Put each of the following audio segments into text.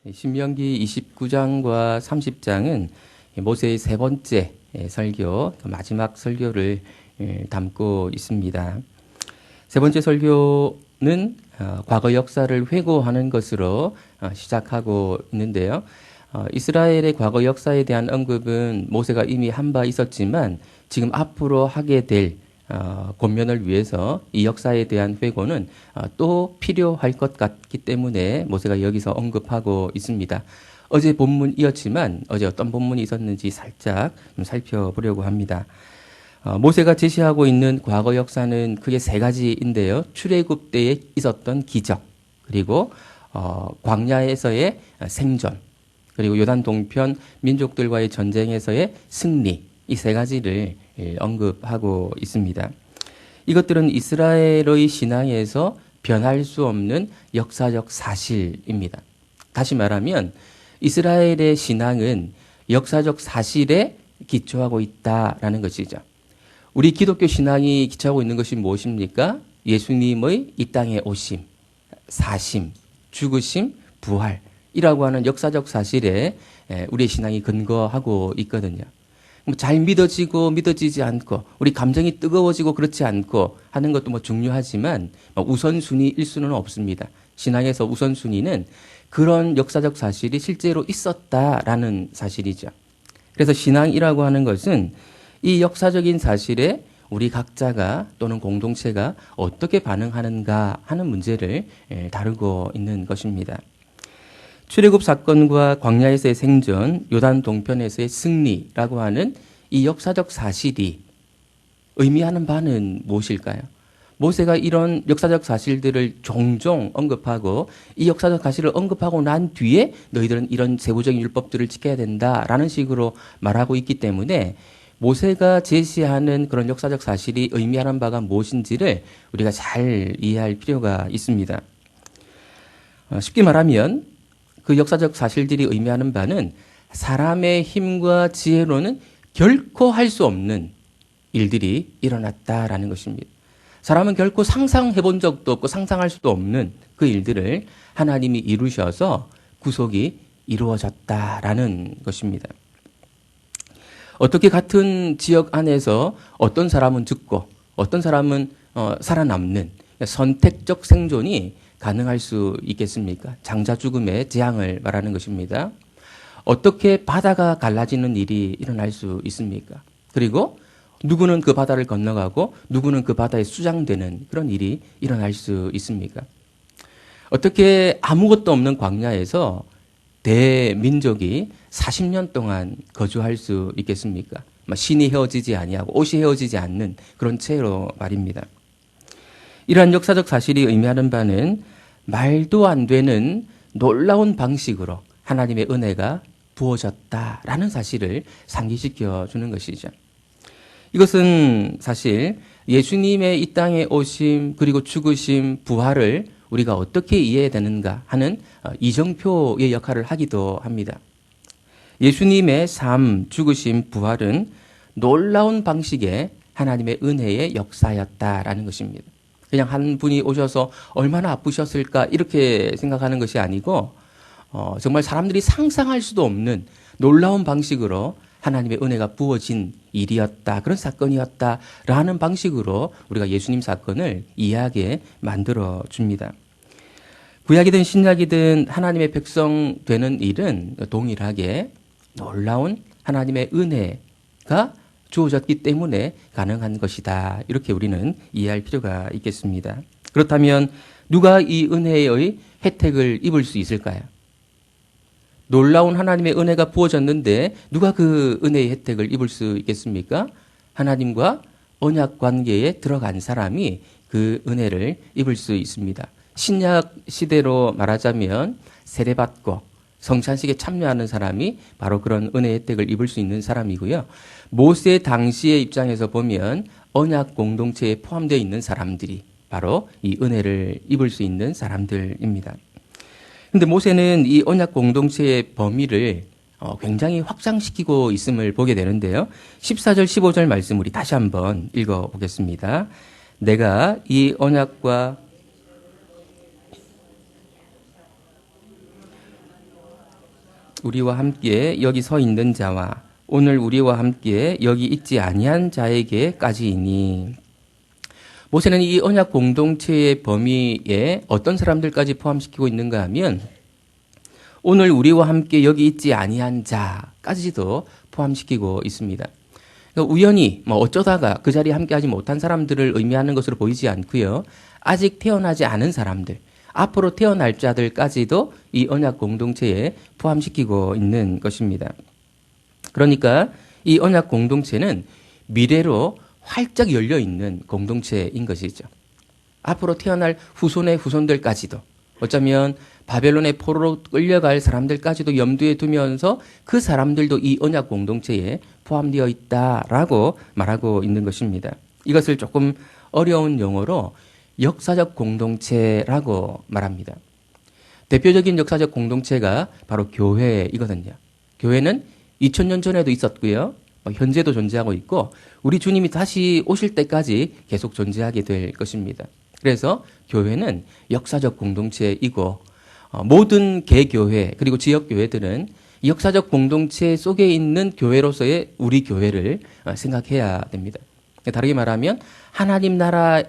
신명기 29장과 30장은 모세의 세 번째 설교, 마지막 설교를 담고 있습니다. 세 번째 설교는 과거 역사를 회고하는 것으로 시작하고 있는데요. 이스라엘의 과거 역사에 대한 언급은 모세가 이미 한 바 있었지만 지금 앞으로 하게 될 권면을 위해서 이 역사에 대한 회고는 또 필요할 것 같기 때문에 모세가 여기서 언급하고 있습니다. 어제 본문이었지만 어제 어떤 본문이 있었는지 살짝 좀 살펴보려고 합니다. 모세가 제시하고 있는 과거 역사는 크게 세 가지인데요. 출애굽 때에 있었던 기적, 그리고 광야에서의 생존, 그리고 요단 동편 민족들과의 전쟁에서의 승리, 이 세 가지를 언급하고 있습니다. 이것들은 이스라엘의 신앙에서 변할 수 없는 역사적 사실입니다. 다시 말하면 이스라엘의 신앙은 역사적 사실에 기초하고 있다라는 것이죠. 우리 기독교 신앙이 기초하고 있는 것이 무엇입니까? 예수님의 이 땅에 오심, 사심, 죽으심, 부활이라고 하는 역사적 사실에 우리의 신앙이 근거하고 있거든요. 잘 믿어지고 믿어지지 않고 우리 감정이 뜨거워지고 그렇지 않고 하는 것도 중요하지만 우선순위일 수는 없습니다. 신앙에서 우선순위는 그런 역사적 사실이 실제로 있었다라는 사실이죠. 그래서 신앙이라고 하는 것은 이 역사적인 사실에 우리 각자가 또는 공동체가 어떻게 반응하는가 하는 문제를 다루고 있는 것입니다. 출애굽 사건과 광야에서의 생존, 요단 동편에서의 승리라고 하는 이 역사적 사실이 의미하는 바는 무엇일까요? 모세가 이런 역사적 사실들을 종종 언급하고 이 역사적 사실을 언급하고 난 뒤에 너희들은 이런 세부적인 율법들을 지켜야 된다라는 식으로 말하고 있기 때문에 모세가 제시하는 그런 역사적 사실이 의미하는 바가 무엇인지를 우리가 잘 이해할 필요가 있습니다. 쉽게 말하면 그 역사적 사실들이 의미하는 바는 사람의 힘과 지혜로는 결코 할 수 없는 일들이 일어났다라는 것입니다. 사람은 결코 상상해 본 적도 없고 상상할 수도 없는 그 일들을 하나님이 이루셔서 구속이 이루어졌다라는 것입니다. 어떻게 같은 지역 안에서 어떤 사람은 죽고 어떤 사람은 살아남는 선택적 생존이 가능할 수 있겠습니까? 장자 죽음의 재앙을 말하는 것입니다. 어떻게 바다가 갈라지는 일이 일어날 수 있습니까? 그리고 누구는 그 바다를 건너가고 누구는 그 바다에 수장되는 그런 일이 일어날 수 있습니까? 어떻게 아무것도 없는 광야에서 대민족이 40년 동안 거주할 수 있겠습니까? 신이 헤어지지 아니하고 옷이 헤어지지 않는 그런 채로 말입니다. 이러한 역사적 사실이 의미하는 바는 말도 안 되는 놀라운 방식으로 하나님의 은혜가 부어졌다라는 사실을 상기시켜 주는 것이죠. 이것은 사실 예수님의 이 땅에 오심 그리고 죽으심 부활을 우리가 어떻게 이해해야 되는가 하는 이정표의 역할을 하기도 합니다. 예수님의 삶, 죽으심, 부활은 놀라운 방식의 하나님의 은혜의 역사였다라는 것입니다. 그냥 한 분이 오셔서 얼마나 아프셨을까 이렇게 생각하는 것이 아니고 정말 사람들이 상상할 수도 없는 놀라운 방식으로 하나님의 은혜가 부어진 일이었다. 그런 사건이었다라는 방식으로 우리가 예수님 사건을 이해하게 만들어 줍니다. 구약이든 신약이든 하나님의 백성 되는 일은 동일하게 놀라운 하나님의 은혜가 주어졌기 때문에 가능한 것이다. 이렇게 우리는 이해할 필요가 있겠습니다. 그렇다면 누가 이 은혜의 혜택을 입을 수 있을까요? 놀라운 하나님의 은혜가 부어졌는데 누가 그 은혜의 혜택을 입을 수 있겠습니까? 하나님과 언약 관계에 들어간 사람이 그 은혜를 입을 수 있습니다. 신약 시대로 말하자면 세례받고 성찬식에 참여하는 사람이 바로 그런 은혜의 혜택을 입을 수 있는 사람이고요. 모세 당시의 입장에서 보면 언약 공동체에 포함되어 있는 사람들이 바로 이 은혜를 입을 수 있는 사람들입니다. 그런데 모세는 이 언약 공동체의 범위를 굉장히 확장시키고 있음을 보게 되는데요. 14절, 15절 말씀 우리 다시 한번 읽어보겠습니다. 내가 이 언약과 우리와 함께 여기 서 있는 자와 오늘 우리와 함께 여기 있지 아니한 자에게까지이니. 모세는 이 언약 공동체의 범위에 어떤 사람들까지 포함시키고 있는가 하면 오늘 우리와 함께 여기 있지 아니한 자까지도 포함시키고 있습니다. 그러니까 우연히 어쩌다가 그 자리에 함께하지 못한 사람들을 의미하는 것으로 보이지 않고요. 아직 태어나지 않은 사람들, 앞으로 태어날 자들까지도 이 언약 공동체에 포함시키고 있는 것입니다. 그러니까 이 언약 공동체는 미래로 활짝 열려 있는 공동체인 것이죠. 앞으로 태어날 후손의 후손들까지도, 어쩌면 바벨론의 포로로 끌려갈 사람들까지도 염두에 두면서 그 사람들도 이 언약 공동체에 포함되어 있다라고 말하고 있는 것입니다. 이것을 조금 어려운 용어로 역사적 공동체라고 말합니다. 대표적인 역사적 공동체가 바로 교회이거든요. 교회는 2000년 전에도 있었고요. 현재도 존재하고 있고 우리 주님이 다시 오실 때까지 계속 존재하게 될 것입니다. 그래서 교회는 역사적 공동체이고 모든 개교회 그리고 지역교회들은 역사적 공동체 속에 있는 교회로서의 우리 교회를 생각해야 됩니다. 다르게 말하면 하나님 나라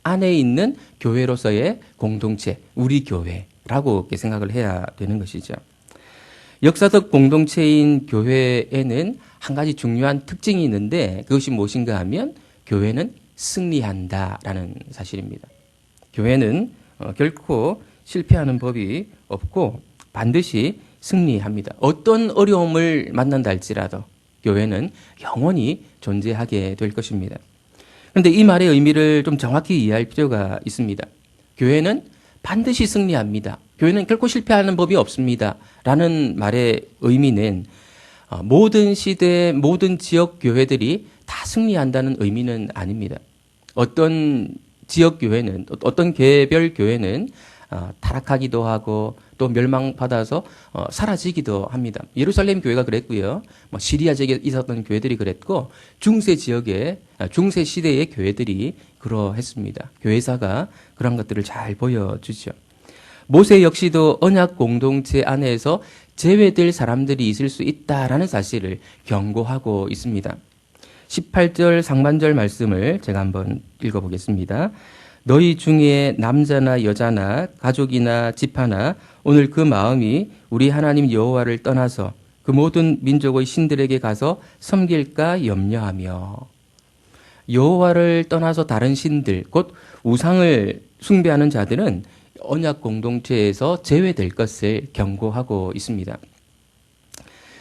안에 있는 교회로서의 공동체, 우리 교회라고 생각을 해야 되는 것이죠. 역사적 공동체인 교회에는 한 가지 중요한 특징이 있는데 그것이 무엇인가 하면 교회는 승리한다라는 사실입니다. 교회는 결코 실패하는 법이 없고 반드시 승리합니다. 어떤 어려움을 만난다 할지라도 교회는 영원히 존재하게 될 것입니다. 그런데 이 말의 의미를 좀 정확히 이해할 필요가 있습니다. 교회는 반드시 승리합니다. 교회는 결코 실패하는 법이 없습니다. 라는 말의 의미는 모든 시대, 모든 지역 교회들이 다 승리한다는 의미는 아닙니다. 어떤 지역 교회는, 어떤 개별 교회는 타락하기도 하고 또 멸망받아서 사라지기도 합니다. 예루살렘 교회가 그랬고요. 시리아 지역에 있었던 교회들이 그랬고 중세 지역의 중세 시대의 교회들이 그러했습니다. 교회사가 그런 것들을 잘 보여주죠. 모세 역시도 언약 공동체 안에서 제외될 사람들이 있을 수 있다라는 사실을 경고하고 있습니다. 18절 상반절 말씀을 제가 한번 읽어보겠습니다. 너희 중에 남자나 여자나 가족이나 집하나 오늘 그 마음이 우리 하나님 여호와를 떠나서 그 모든 민족의 신들에게 가서 섬길까 염려하며. 여호와를 떠나서 다른 신들, 곧 우상을 숭배하는 자들은 언약 공동체에서 제외될 것을 경고하고 있습니다.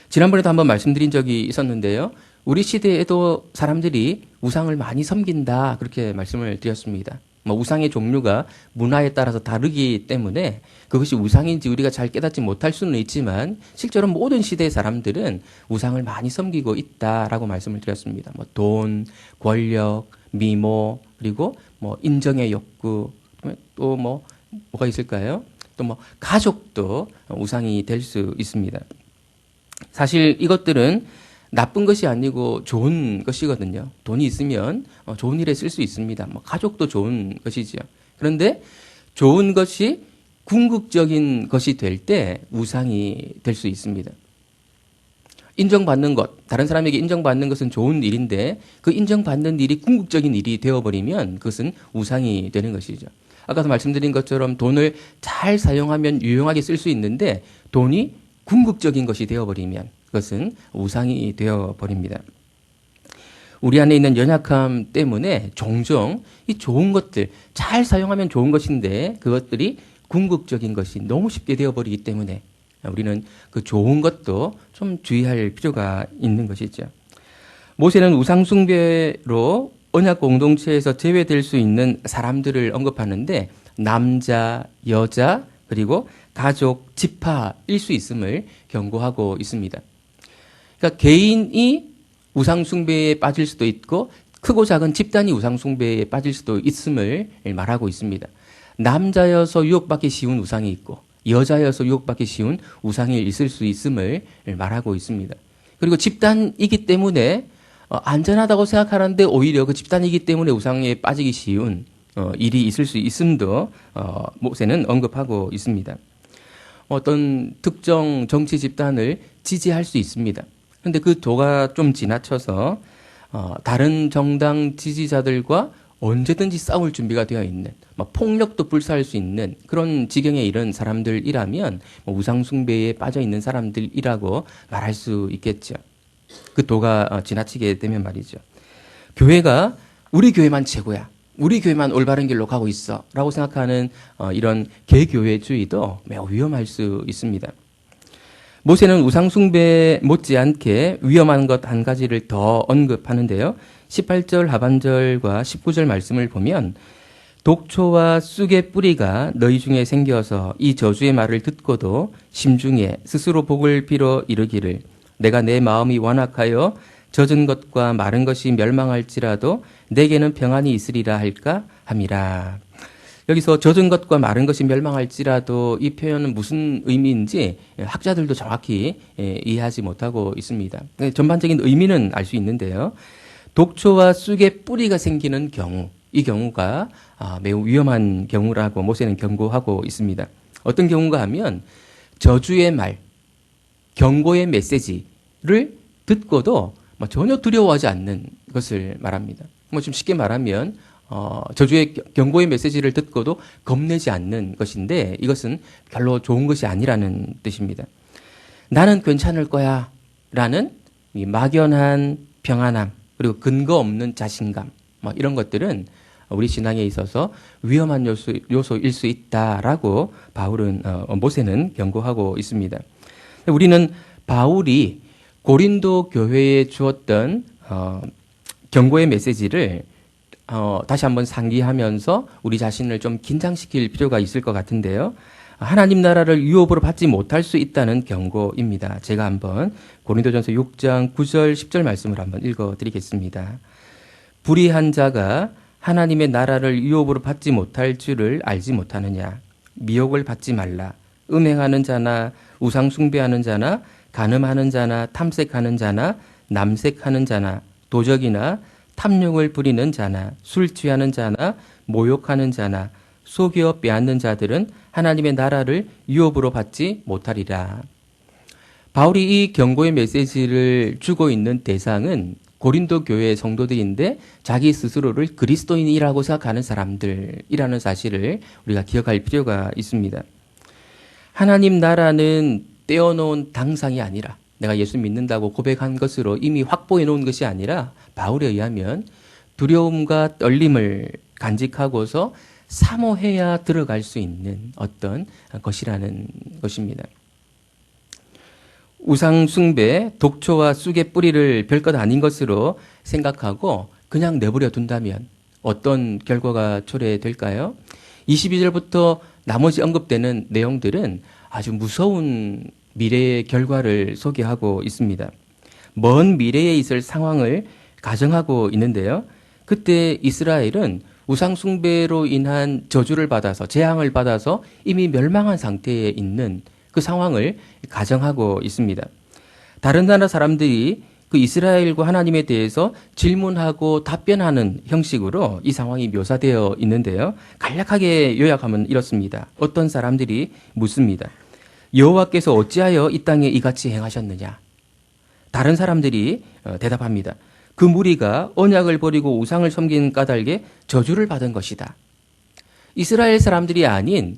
지난번에도 한번 말씀드린 적이 있었는데요. 우리 시대에도 사람들이 우상을 많이 섬긴다 그렇게 말씀을 드렸습니다. 우상의 종류가 문화에 따라서 다르기 때문에 그것이 우상인지 우리가 잘 깨닫지 못할 수는 있지만 실제로 모든 시대의 사람들은 우상을 많이 섬기고 있다라고 말씀을 드렸습니다. 돈, 권력, 미모, 그리고 인정의 욕구, 또 뭐가 있을까요? 또 가족도 우상이 될 수 있습니다. 사실 이것들은 나쁜 것이 아니고 좋은 것이거든요. 돈이 있으면 좋은 일에 쓸 수 있습니다. 가족도 좋은 것이죠. 그런데 좋은 것이 궁극적인 것이 될 때 우상이 될 수 있습니다. 인정받는 것, 다른 사람에게 인정받는 것은 좋은 일인데 그 인정받는 일이 궁극적인 일이 되어버리면 그것은 우상이 되는 것이죠. 아까도 말씀드린 것처럼 돈을 잘 사용하면 유용하게 쓸 수 있는데 돈이 궁극적인 것이 되어버리면 그것은 우상이 되어버립니다. 우리 안에 있는 연약함 때문에 종종 이 좋은 것들, 잘 사용하면 좋은 것인데 그것들이 궁극적인 것이 너무 쉽게 되어버리기 때문에 우리는 그 좋은 것도 좀 주의할 필요가 있는 것이죠. 모세는 우상숭배로 언약 공동체에서 제외될 수 있는 사람들을 언급하는데 남자, 여자, 그리고 가족, 지파일 수 있음을 경고하고 있습니다. 그러니까 개인이 우상숭배에 빠질 수도 있고 크고 작은 집단이 우상숭배에 빠질 수도 있음을 말하고 있습니다. 남자여서 유혹받기 쉬운 우상이 있고 여자여서 유혹받기 쉬운 우상이 있을 수 있음을 말하고 있습니다. 그리고 집단이기 때문에 안전하다고 생각하는데 오히려 그 집단이기 때문에 우상에 빠지기 쉬운 일이 있을 수 있음도 모세는 언급하고 있습니다. 어떤 특정 정치 집단을 지지할 수 있습니다. 그런데 그 도가 좀 지나쳐서 다른 정당 지지자들과 언제든지 싸울 준비가 되어 있는, 폭력도 불사할 수 있는 그런 지경에 이른 사람들이라면 우상숭배에 빠져 있는 사람들이라고 말할 수 있겠죠. 그 도가 지나치게 되면 말이죠. 교회가 우리 교회만 최고야, 우리 교회만 올바른 길로 가고 있어 라고 생각하는 이런 개교회주의도 매우 위험할 수 있습니다. 모세는 우상숭배 못지않게 위험한 것 한 가지를 더 언급하는데요. 18절 하반절과 19절 말씀을 보면 독초와 쑥의 뿌리가 너희 중에 생겨서 이 저주의 말을 듣고도 심중에 스스로 복을 빌어 이르기를 내가 내 마음이 완악하여 젖은 것과 마른 것이 멸망할지라도 내게는 평안이 있으리라 할까 함이라. 여기서 젖은 것과 마른 것이 멸망할지라도 이 표현은 무슨 의미인지 학자들도 정확히 이해하지 못하고 있습니다. 전반적인 의미는 알 수 있는데요. 독초와 쑥의 뿌리가 생기는 경우, 이 경우가 매우 위험한 경우라고 모세는 경고하고 있습니다. 어떤 경우가 하면 저주의 말, 경고의 메시지를 듣고도 전혀 두려워하지 않는 것을 말합니다. 좀 쉽게 말하면 저주의 경고의 메시지를 듣고도 겁내지 않는 것인데 이것은 별로 좋은 것이 아니라는 뜻입니다. 나는 괜찮을 거야 라는 이 막연한 평안함 그리고 근거 없는 자신감 이런 것들은 우리 신앙에 있어서 위험한 요소일 수 있다라고 모세는 경고하고 있습니다. 우리는 바울이 고린도 교회에 주었던 경고의 메시지를 다시 한번 상기하면서 우리 자신을 좀 긴장시킬 필요가 있을 것 같은데요. 하나님 나라를 유업으로 받지 못할 수 있다는 경고입니다. 제가 한번 고린도전서 6장 9절 10절 말씀을 한번 읽어드리겠습니다. 불의한 자가 하나님의 나라를 유업으로 받지 못할 줄을 알지 못하느냐. 미혹을 받지 말라. 음행하는 자나 우상숭배하는 자나 간음하는 자나 탐색하는 자나 남색하는 자나 도적이나 탐욕을 부리는 자나 술 취하는 자나 모욕하는 자나 속여 빼앗는 자들은 하나님의 나라를 유업으로 받지 못하리라. 바울이 이 경고의 메시지를 주고 있는 대상은 고린도 교회의 성도들인데 자기 스스로를 그리스도인이라고 생각하는 사람들이라는 사실을 우리가 기억할 필요가 있습니다. 하나님 나라는 떼어놓은 당상이 아니라 내가 예수 믿는다고 고백한 것으로 이미 확보해 놓은 것이 아니라 바울에 의하면 두려움과 떨림을 간직하고서 사모해야 들어갈 수 있는 어떤 것이라는 것입니다. 우상숭배, 독초와 쑥의 뿌리를 별것 아닌 것으로 생각하고 그냥 내버려 둔다면 어떤 결과가 초래될까요? 22절부터 나머지 언급되는 내용들은 아주 무서운 미래의 결과를 소개하고 있습니다. 먼 미래에 있을 상황을 가정하고 있는데요. 그때 이스라엘은 우상숭배로 인한 저주를 받아서 재앙을 받아서 이미 멸망한 상태에 있는 그 상황을 가정하고 있습니다. 다른 나라 사람들이 그 이스라엘과 하나님에 대해서 질문하고 답변하는 형식으로 이 상황이 묘사되어 있는데요. 간략하게 요약하면 이렇습니다. 어떤 사람들이 묻습니다. 여호와께서 어찌하여 이 땅에 이같이 행하셨느냐? 다른 사람들이 대답합니다. 그 무리가 언약을 버리고 우상을 섬기는 까닭에 저주를 받은 것이다. 이스라엘 사람들이 아닌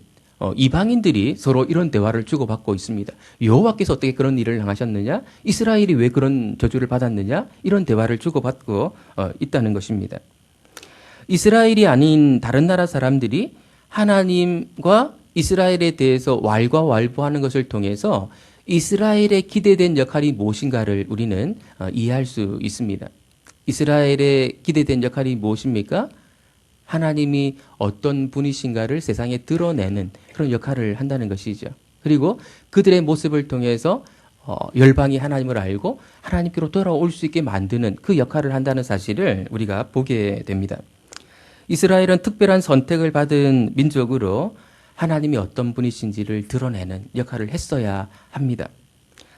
이방인들이 서로 이런 대화를 주고받고 있습니다. 여호와께서 어떻게 그런 일을 행하셨느냐? 이스라엘이 왜 그런 저주를 받았느냐? 이런 대화를 주고받고 있다는 것입니다. 이스라엘이 아닌 다른 나라 사람들이 하나님과 이스라엘에 대해서 왈가왈부하는 것을 통해서 이스라엘의 기대된 역할이 무엇인가를 우리는 이해할 수 있습니다. 이스라엘의 기대된 역할이 무엇입니까? 하나님이 어떤 분이신가를 세상에 드러내는 그런 역할을 한다는 것이죠. 그리고 그들의 모습을 통해서 열방이 하나님을 알고 하나님께로 돌아올 수 있게 만드는 그 역할을 한다는 사실을 우리가 보게 됩니다. 이스라엘은 특별한 선택을 받은 민족으로 하나님이 어떤 분이신지를 드러내는 역할을 했어야 합니다.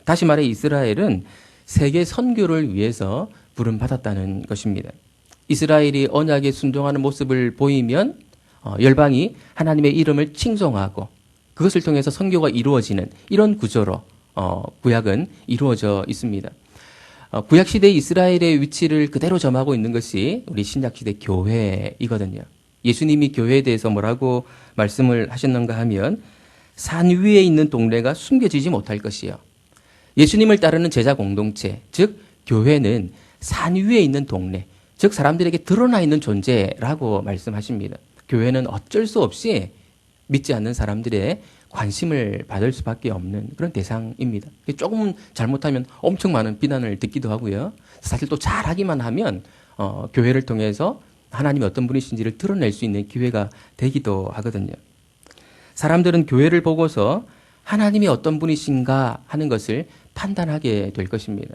다시 말해 이스라엘은 세계 선교를 위해서 부름받았다는 것입니다. 이스라엘이 언약에 순종하는 모습을 보이면 열방이 하나님의 이름을 칭송하고 그것을 통해서 선교가 이루어지는 이런 구조로 구약은 이루어져 있습니다. 구약 시대 이스라엘의 위치를 그대로 점하고 있는 것이 우리 신약 시대 교회이거든요. 예수님이 교회에 대해서 뭐라고 말씀을 하셨는가 하면 산 위에 있는 동네가 숨겨지지 못할 것이요. 예수님을 따르는 제자 공동체, 즉 교회는 산 위에 있는 동네, 즉 사람들에게 드러나 있는 존재라고 말씀하십니다. 교회는 어쩔 수 없이 믿지 않는 사람들의 관심을 받을 수밖에 없는 그런 대상입니다. 조금 잘못하면 엄청 많은 비난을 듣기도 하고요. 사실 또 잘하기만 하면 교회를 통해서 하나님이 어떤 분이신지를 드러낼 수 있는 기회가 되기도 하거든요. 사람들은 교회를 보고서 하나님이 어떤 분이신가 하는 것을 판단하게 될 것입니다.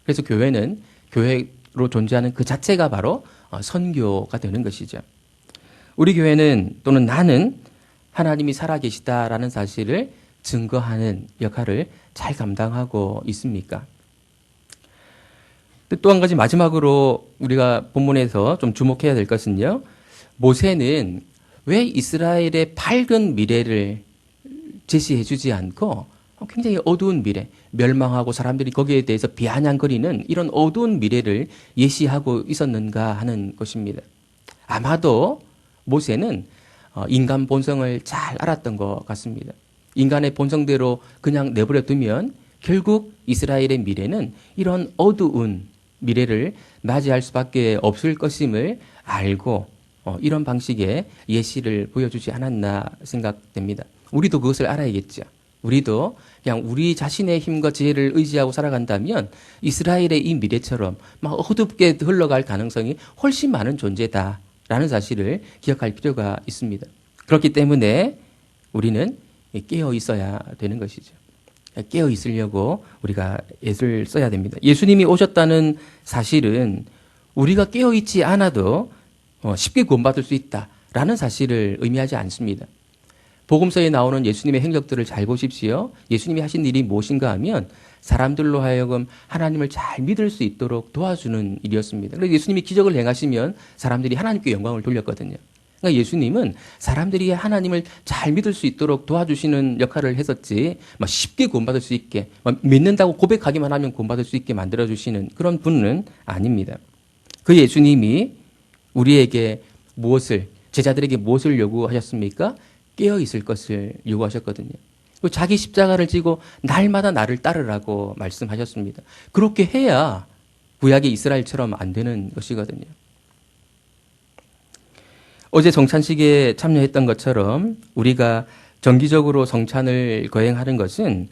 그래서 교회는 교회로 존재하는 그 자체가 바로 선교가 되는 것이죠. 우리 교회는 또는 나는 하나님이 살아계시다라는 사실을 증거하는 역할을 잘 감당하고 있습니까? 또 한 가지 마지막으로 우리가 본문에서 좀 주목해야 될 것은요. 모세는 왜 이스라엘의 밝은 미래를 제시해 주지 않고 굉장히 어두운 미래, 멸망하고 사람들이 거기에 대해서 비아냥거리는 이런 어두운 미래를 예시하고 있었는가 하는 것입니다. 아마도 모세는 인간 본성을 잘 알았던 것 같습니다. 인간의 본성대로 그냥 내버려 두면 결국 이스라엘의 미래는 이런 어두운 미래를 맞이할 수밖에 없을 것임을 알고 이런 방식의 예시를 보여주지 않았나 생각됩니다. 우리도 그것을 알아야겠죠. 우리도 그냥 우리 자신의 힘과 지혜를 의지하고 살아간다면 이스라엘의 이 미래처럼 막 어둡게 흘러갈 가능성이 훨씬 많은 존재다라는 사실을 기억할 필요가 있습니다. 그렇기 때문에 우리는 깨어 있어야 되는 것이죠. 깨어 있으려고 우리가 애를 써야 됩니다. 예수님이 오셨다는 사실은 우리가 깨어 있지 않아도 쉽게 구원받을 수 있다라는 사실을 의미하지 않습니다. 복음서에 나오는 예수님의 행적들을 잘 보십시오. 예수님이 하신 일이 무엇인가 하면 사람들로 하여금 하나님을 잘 믿을 수 있도록 도와주는 일이었습니다. 그래서 예수님이 기적을 행하시면 사람들이 하나님께 영광을 돌렸거든요. 그러니까 예수님은 사람들이 하나님을 잘 믿을 수 있도록 도와주시는 역할을 했었지 쉽게 구원받을 수 있게 믿는다고 고백하기만 하면 구원받을 수 있게 만들어주시는 그런 분은 아닙니다. 그 예수님이 우리에게 제자들에게 무엇을 요구하셨습니까? 깨어 있을 것을 요구하셨거든요. 자기 십자가를 지고 날마다 나를 따르라고 말씀하셨습니다. 그렇게 해야 구약의 이스라엘처럼 안 되는 것이거든요. 어제 성찬식에 참여했던 것처럼 우리가 정기적으로 성찬을 거행하는 것은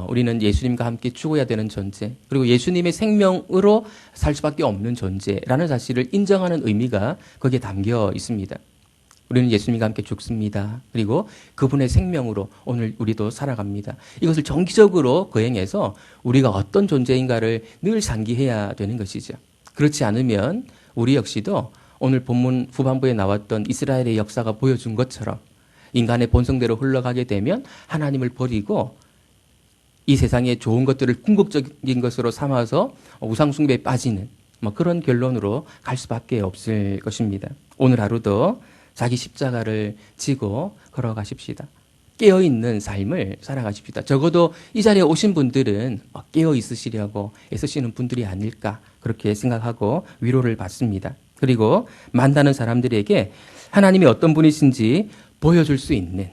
우리는 예수님과 함께 죽어야 되는 존재, 그리고 예수님의 생명으로 살 수밖에 없는 존재라는 사실을 인정하는 의미가 거기에 담겨 있습니다. 우리는 예수님과 함께 죽습니다. 그리고 그분의 생명으로 오늘 우리도 살아갑니다. 이것을 정기적으로 거행해서 우리가 어떤 존재인가를 늘 상기해야 되는 것이죠. 그렇지 않으면 우리 역시도 오늘 본문 후반부에 나왔던 이스라엘의 역사가 보여준 것처럼 인간의 본성대로 흘러가게 되면 하나님을 버리고 이 세상의 좋은 것들을 궁극적인 것으로 삼아서 우상숭배에 빠지는 그런 결론으로 갈 수밖에 없을 것입니다. 오늘 하루도 자기 십자가를 지고 걸어가십시다. 깨어있는 삶을 살아가십시다. 적어도 이 자리에 오신 분들은 깨어 있으시려고 애쓰시는 분들이 아닐까 그렇게 생각하고 위로를 받습니다. 그리고 만나는 사람들에게 하나님이 어떤 분이신지 보여줄 수 있는,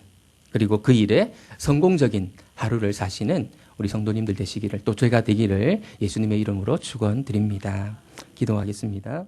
그리고 그 일에 성공적인 하루를 사시는 우리 성도님들 되시기를, 또 저희가 되기를 예수님의 이름으로 축원드립니다. 기도하겠습니다.